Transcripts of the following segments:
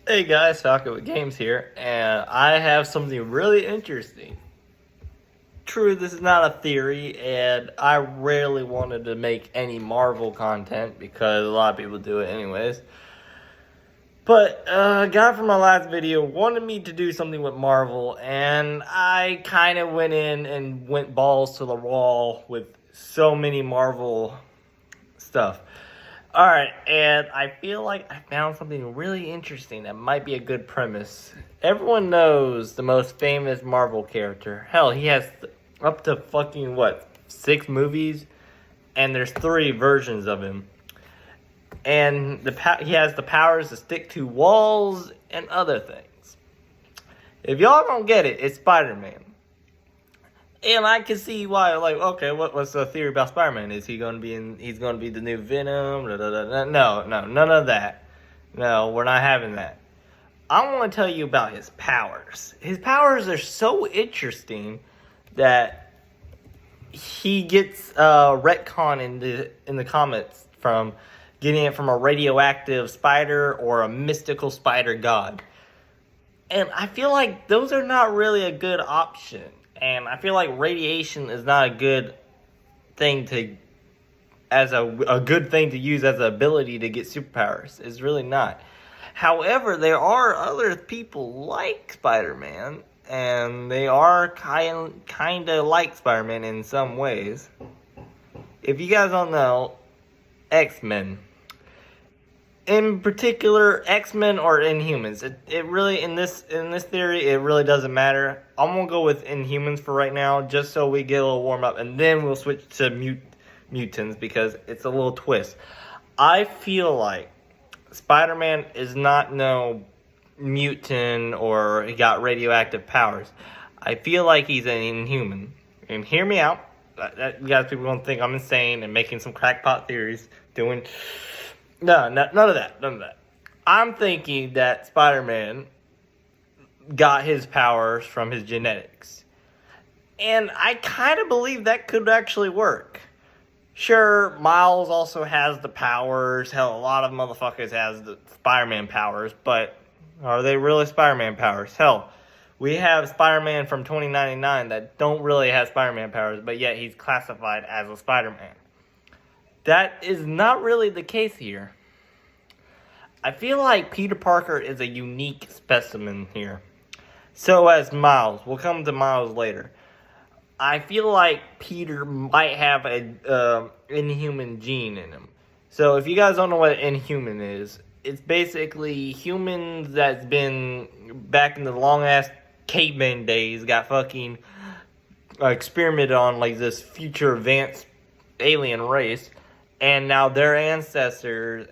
Hey guys, Falco with Games here, and I have something really interesting. True, this is not a theory, and I rarely wanted to make any Marvel content because a lot of people do it anyways. But a guy from my last video wanted me to do something with Marvel, and I kind of went in and went balls to the wall with so many Marvel stuff. Alright, and I feel like I found something really interesting that might be a good premise. Everyone knows the most famous Marvel character. Hell, he has up to fucking, what, 6 movies? And there's 3 versions of him. And he has the powers to stick to walls and other things. If y'all don't get it, it's Spider-Man. And I can see why, like, okay, what's the theory about Spider-Man? Is he going to be he's going to be the new Venom? Da, da, da, da. No, none of that. No, we're not having that. I want to tell you about his powers. His powers are so interesting that he gets retcon in the comics from getting it from a radioactive spider or a mystical spider god. And I feel like those are not really a good option. And I feel like radiation is not a good thing to, as a good thing to use as an ability to get superpowers. It's really not. However, there are other people like Spider-Man, and they are kind of like Spider-Man in some ways. If you guys don't know, X-Men. In particular, X-Men or Inhumans. It really, in this theory, it really doesn't matter. I'm gonna go with Inhumans for right now, just so we get a little warm up, and then we'll switch to mutants because it's a little twist. I feel like Spider-Man is not no mutant or he got radioactive powers. I feel like he's an Inhuman. And hear me out. You guys, people gonna think I'm insane and making some crackpot theories, doing. No, none of that. None of that. I'm thinking that Spider-Man got his powers from his genetics. And I kind of believe that could actually work. Sure, Miles also has the powers. Hell, a lot of motherfuckers has the Spider-Man powers. But are they really Spider-Man powers? Hell, we have Spider-Man from 2099 that don't really have Spider-Man powers, but yet he's classified as a Spider-Man. That is not really the case here. I feel like Peter Parker is a unique specimen here. So as Miles. We'll come to Miles later. I feel like Peter might have a Inhuman gene in him. So if you guys don't know what Inhuman is, it's basically humans that's been back in the long-ass caveman days, got fucking experimented on like this future advanced alien race. And now their ancestors,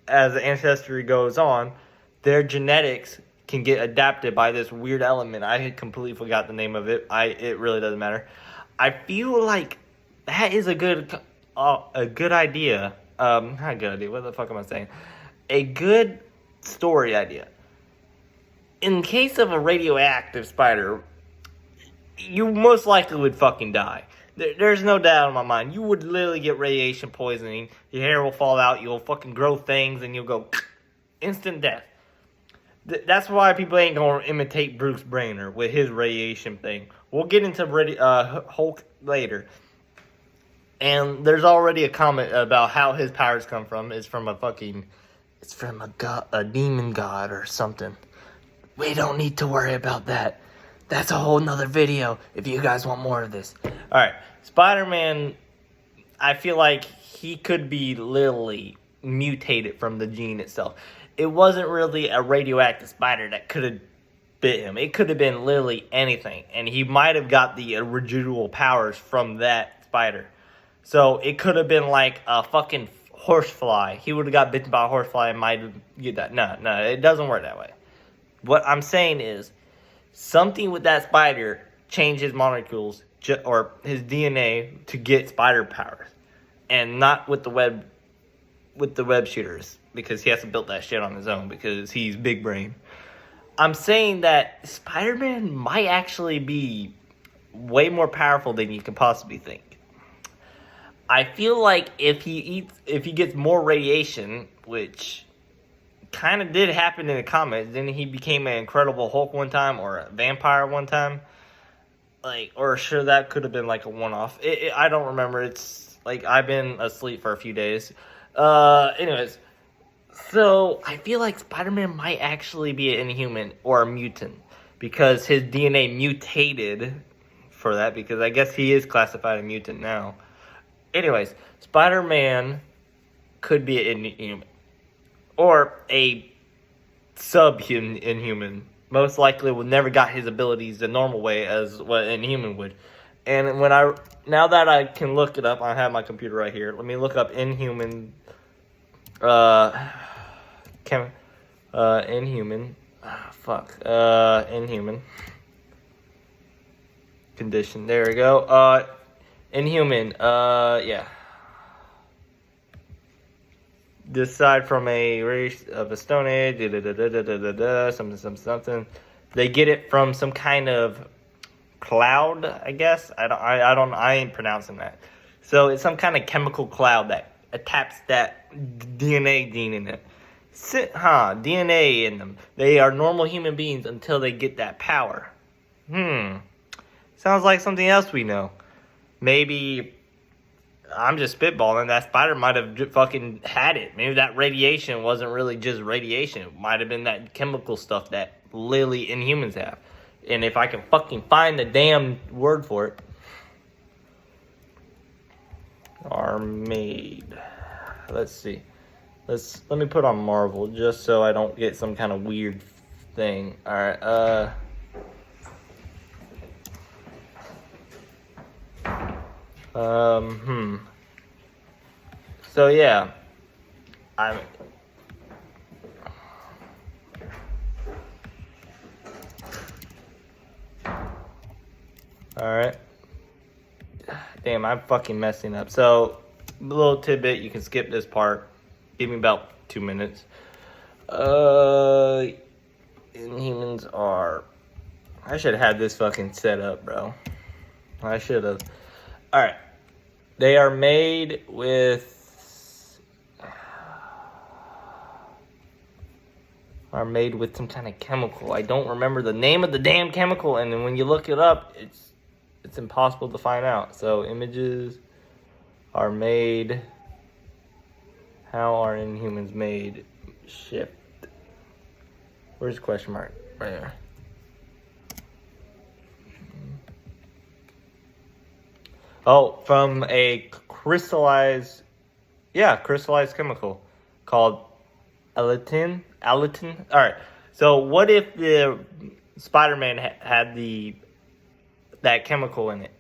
as the ancestry goes on, their genetics can get adapted by this weird element. I had completely forgot the name of it. It really doesn't matter. I feel like that is a good idea. Not a good idea. What the fuck am I saying? A good story idea. In case of a radioactive spider, you most likely would fucking die. There's no doubt in my mind. You would literally get radiation poisoning. Your hair will fall out. You'll fucking grow things, and you'll go instant death. That's why people ain't gonna imitate Bruce Banner with his radiation thing. We'll get into Hulk later. And there's already a comment about how his powers come from. It's from a demon god or something. We don't need to worry about that. That's a whole nother video if you guys want more of this. Alright, Spider-Man, I feel like he could be literally mutated from the gene itself. It wasn't really a radioactive spider that could have bit him. It could have been literally anything. And he might have got the residual powers from that spider. So it could have been like a fucking horsefly. He would have got bitten by a horsefly and might have get that. No, it doesn't work that way. What I'm saying is, something with that spider changed his molecules or his DNA to get spider powers, and not with the web shooters, because he has to build that shit on his own because he's big brain. I'm saying that Spider-Man might actually be way more powerful than you can possibly think. I feel like if he gets more radiation, which kind of did happen in the comics. Then he became an Incredible Hulk one time, or a vampire one time. Like, or sure, that could have been like a one-off. I don't remember. It's like I've been asleep for a few days. Anyways, so I feel like Spider-Man might actually be an Inhuman or a mutant because his DNA mutated for that. Because I guess he is classified a mutant now. Anyways, Spider-Man could be an Inhuman or a Inhuman. Most likely would never got his abilities the normal way as what an Inhuman would. And now that I can look it up, I have my computer right here. Let me look up Inhuman. Inhuman. Inhuman condition. There we go. Inhuman. Yeah. Decide from a race of a Stone Age, something. They get it from some kind of cloud, I guess. I ain't pronouncing that. So it's some kind of chemical cloud that attacks that DNA gene in it. DNA in them. They are normal human beings until they get that power. Sounds like something else we know. Maybe I'm just spitballing. That spider might have fucking had it. Maybe that radiation wasn't really just radiation. It might have been that chemical stuff that Lily and humans have. And if I can fucking find the damn word for it. Are made. Let's see. Let me put on Marvel just so I don't get some kind of weird thing. Alright, So yeah, alright. Damn, I'm fucking messing up. So, a little tidbit, you can skip this part. Give me about 2 minutes. Inhumans are... I should have had this fucking set up, bro. I should have. Alright. They are made with... some kind of chemical. I don't remember the name of the damn chemical, and then when you look it up, it's impossible to find out. So images are made. How are Inhumans made? Shift. Where's the question mark? Right there. Oh, from a crystallized chemical called Alatin. Alright, so what if the Spider-Man had that chemical in it?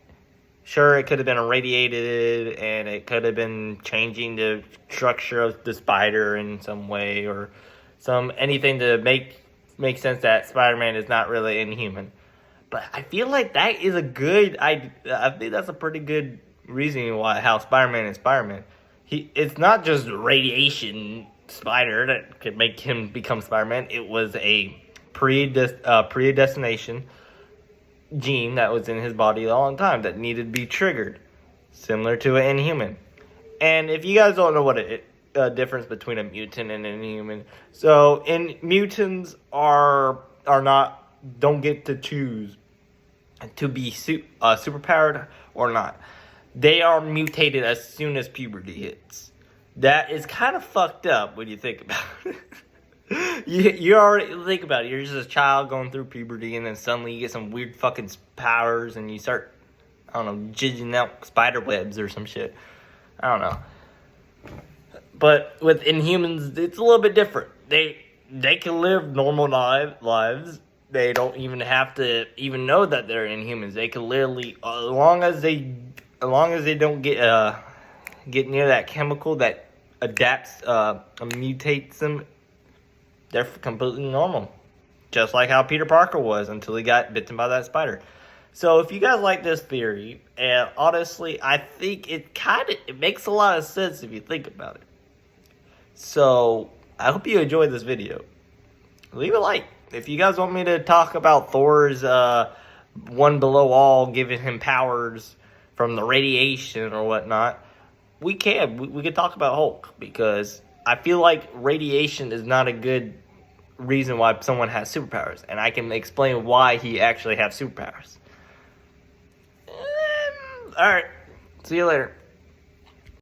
Sure, it could have been irradiated, and it could have been changing the structure of the spider in some way, or anything to make sense that Spider-Man is not really Inhuman. But I feel like that is a good... I think that's a pretty good reasoning how Spider-Man is Spider-Man. It's not just radiation spider that could make him become Spider-Man. It was a predestination gene that was in his body a long time that needed to be triggered, similar to an Inhuman. And if you guys don't know what a difference between a mutant and an Inhuman, so mutants don't get to choose to be superpowered or not. They are mutated as soon as puberty hits. That is kind of fucked up when you think about it. You already think about it. You're just a child going through puberty, and then suddenly you get some weird fucking powers, and you start, I don't know, jigging out spider webs or some shit. I don't know. But with Inhumans, it's a little bit different. They can live normal lives. They don't even have to even know that they're Inhumans. They can literally, as long as they don't get near that chemical that adapts, mutates them, they're completely normal. Just like how Peter Parker was until he got bitten by that spider. So if you guys like this theory, and honestly, I think it makes a lot of sense if you think about it. So I hope you enjoyed this video. Leave a like. If you guys want me to talk about Thor's one below all, giving him powers from the radiation or whatnot, we can. We can talk about Hulk, because I feel like radiation is not a good reason why someone has superpowers, and I can explain why he actually has superpowers. All right, see you later.